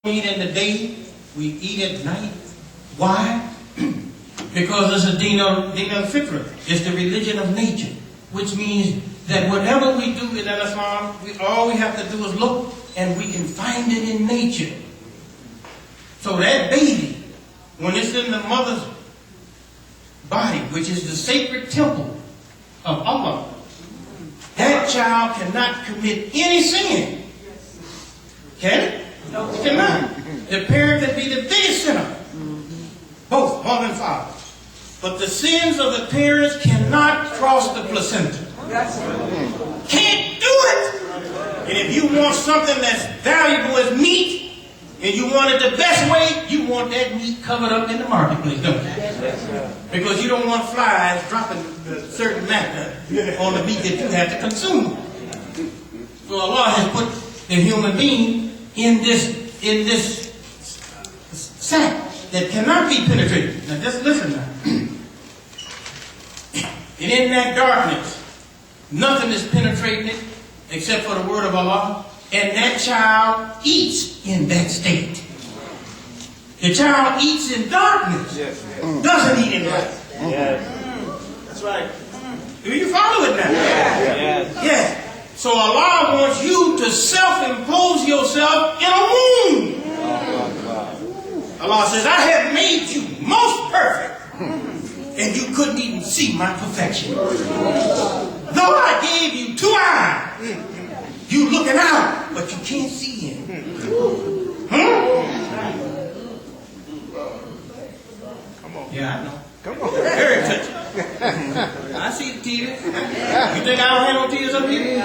eat in the day, we eat at night. Why? Because it's a din al-fitra. It's the religion of nature, which means that whatever we do in Islam, all we have to do is look, and we can find it in nature. So that baby, when it's in the mother's body, which is the sacred temple of Allah, that child cannot commit any sin. Can it? No, it cannot. The parent can be the biggest sinner, both mother and father. But the sins of the parents cannot cross the placenta. Can't do it. And if you want something that's valuable as meat, and you want it the best way, you want that meat covered up in the marketplace, don't you? Because you don't want flies dropping a certain matter on the meat that you have to consume. So Allah has put the human being in this sack that cannot be penetrated. Now just listen now. And in that darkness, nothing is penetrating it except for the word of Allah. And that child eats in that state. The child eats in darkness. Doesn't eat in light. That's right. Do you follow it now? Yes. So Allah wants you to self-impose yourself in a womb. Allah says, I have made you most perfect, and you couldn't even see my perfection. Though I gave you 2 eyes, you looking out, but you can't see him. Come on. Yeah, I know. Come on. Very touching. I see the tears. You think I don't have no tears up here?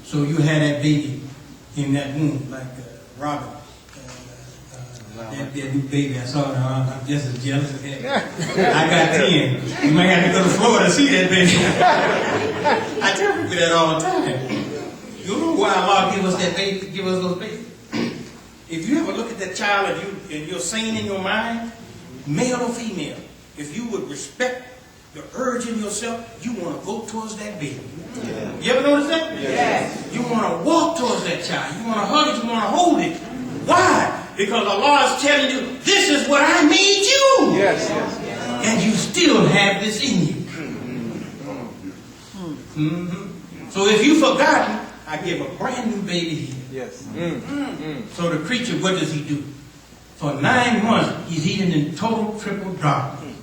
So you had that baby in that womb, like Robert. That new baby I saw now, I'm just as jealous as hell. I got 10. You might have to go to Florida to see that baby. I tell people that all the time. You know why Allah give us that baby, give us those babies? If you ever look at that child and you're sane in your mind, male or female, if you would respect the urge in yourself, you want to go towards that baby. Yeah. You ever notice that? Yes. You want to walk towards that child. You want to hug it. You want to hold it. Why? Because Allah is telling you, this is what I made you. Yes. And you still have this in you. So if you've forgotten, I give a brand new baby here. Yes. So the creature, what does he do? For 9 months, he's eating in total triple darkness.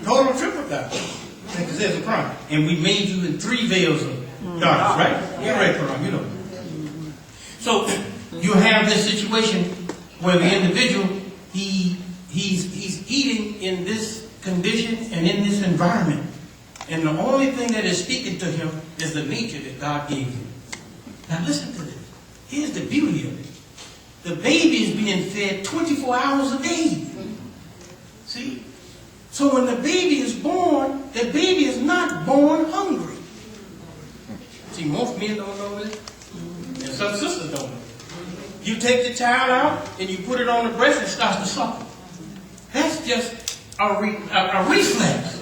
Total triple darkness. Because there's a crime. And we made you in 3 veils of darkness, right? Yeah, right, Quran, you know. So you have this situation where the individual, he's eating in this condition and in this environment. And the only thing that is speaking to him is the nature that God gave him. Now listen to this. Here's the beauty of it. The baby is being fed 24 hours a day. See? So when the baby is born, the baby is not born hungry. See, most men don't know this. And some sisters don't know. You take the child out and you put it on the breast and it starts to suckle. That's just a reflex.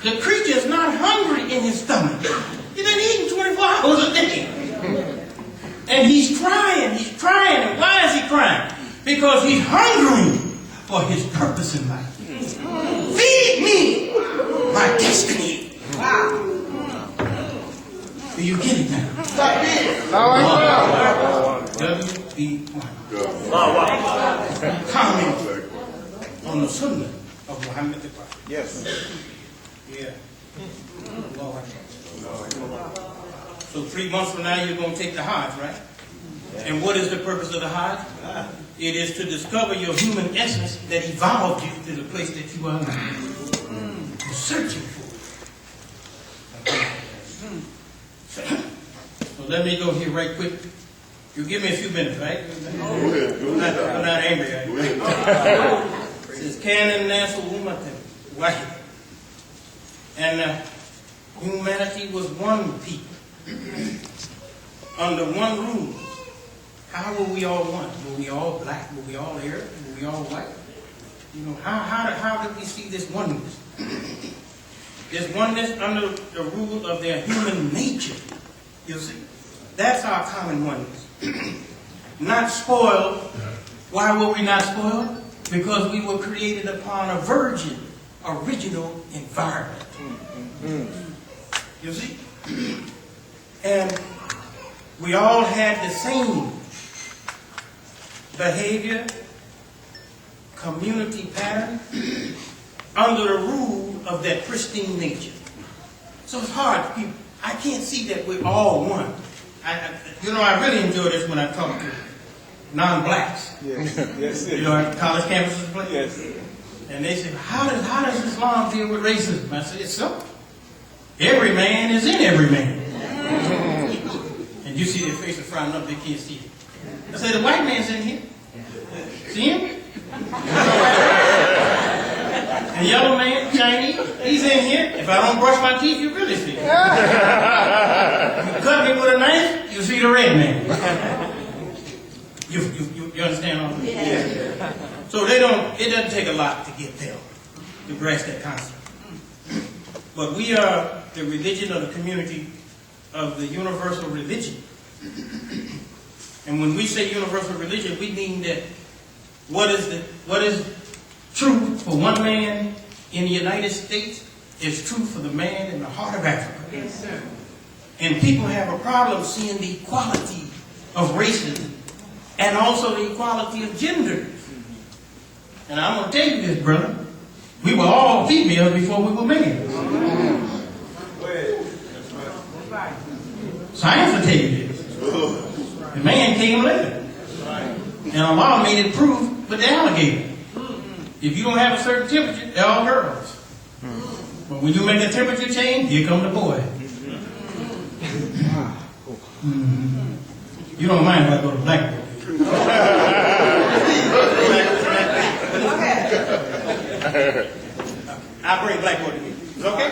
The creature is not hungry in his stomach. He's been eating 24 hours a day. And he's crying. And why is he crying? Because he's hungry for his purpose in life. Feed me my destiny. Wow. Do you get it now? W-E-1. Comment on the sunnah of Muhammad the Prophet. Yes. Yeah. So 3 months from now, you're going to take the Hajj, right? And what is the purpose of the Hajj? It is to discover your human essence that evolved you to the place that you are now. You're searching for it. So let me go here right quick. You give me a few minutes, right? I'm not angry. It says, Kana nasu ummatan wahida. And humanity was one people. Under one rule. How were we all one? Were we all black? Were we all Arab? Were we all white? You know, how did we see this oneness? This oneness under the rule of their human nature. You see? That's our common oneness. Not spoiled. Why were we not spoiled? Because we were created upon a virgin, original environment. You see? And we all had the same behavior, community pattern, under the rule of that pristine nature. So it's hard. I can't see that we're all one. I really enjoy this when I talk to non-blacks. Yes. Yes. You know, at college campuses. Yes. And they say, how does Islam deal with racism? I say, it's simple. Every man is in every man. And you see their faces frowning up, they can't see it. I say, the white man's in here. See him? And yellow man, Chinese, he's in here. If I don't brush my teeth, you really see him. You cut me with a knife, you see the red man. You understand all this? Yeah. So it doesn't take a lot to get them to grasp that concept. But we are the religion of the community of the universal religion. And when we say universal religion, we mean that what is true for one man in the United States is true for the man in the heart of Africa. Yes, sir. And people have a problem seeing the equality of racism and also the equality of gender. And I'm going to tell you this, brother. We were all females before we were males. Science will tell you this. The man came later. And Allah made it proof with the alligator. If you don't have a certain temperature, they're all girls. But when you make a temperature change, here come the boy. You don't mind if I go to Blackboard. I'll bring Blackboard to you. Is it okay?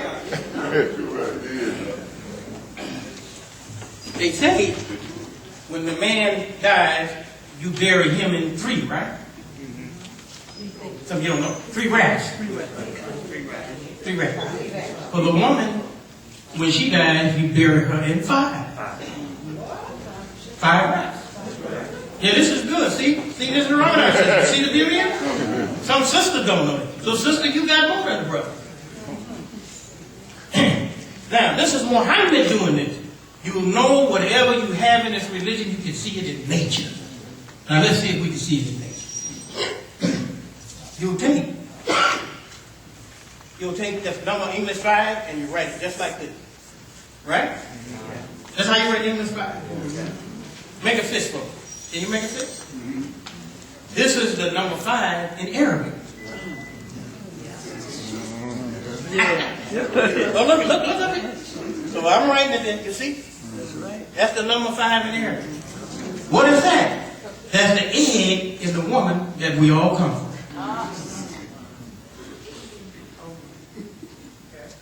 They say when the man dies, you bury him in 3, right? Some of you don't know. 3 rats. 3 rats. For the woman, when she dies, you bury her in 5. 5 rats. Yeah, this is good. See this is Ramadan Session. See the beauty of it? Some sisters don't know it. So sister, you got more than a brother. Now, this is Muhammad doing this. You know whatever you have in this religion, you can see it in nature. Now let's see if we can see it in nature. You'll take this number English 5 and you write it just like this. Right? That's how you write English 5. Make a fist for it. Can you make a fist? This is the number 5 in Arabic. Oh, look at it. So I'm writing it there, you see? That's the number 5 in Arabic. What is that? That's the egg in the woman that we all come from.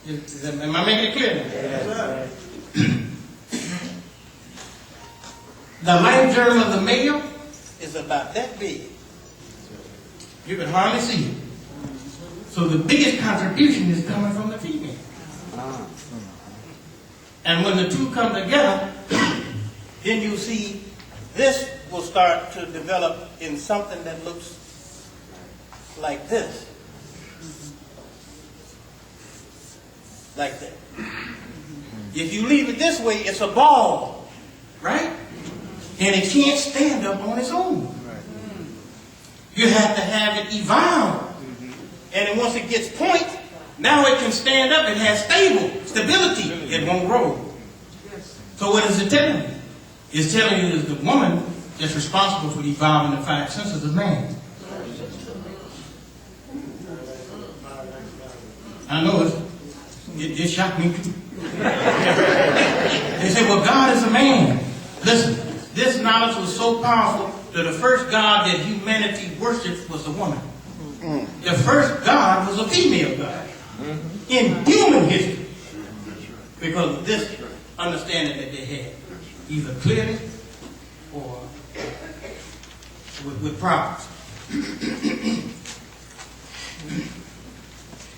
Am I making it clear now? Yes. The life journal of the male is about that big. You can hardly see it. So the biggest contribution is coming from the female. And when the two come together, then you see this will start to develop in something that looks like this. Like that. If you leave it this way, it's a ball, right? And it can't stand up on its own. You have to have it evolve. And then once it gets point, now it can stand up. It has stability. It won't roll. So what is it telling you? It's telling you that the woman is responsible for evolving the 5 senses of man. I know it shocked me too. They say, well, God is a man. Listen, this knowledge was so powerful that the first God that humanity worshipped was a woman. The first God was a female God in human history because of this understanding that they had, either clearly or with problems.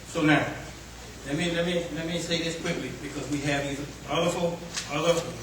So now, let me say this quickly because we have these other wonderful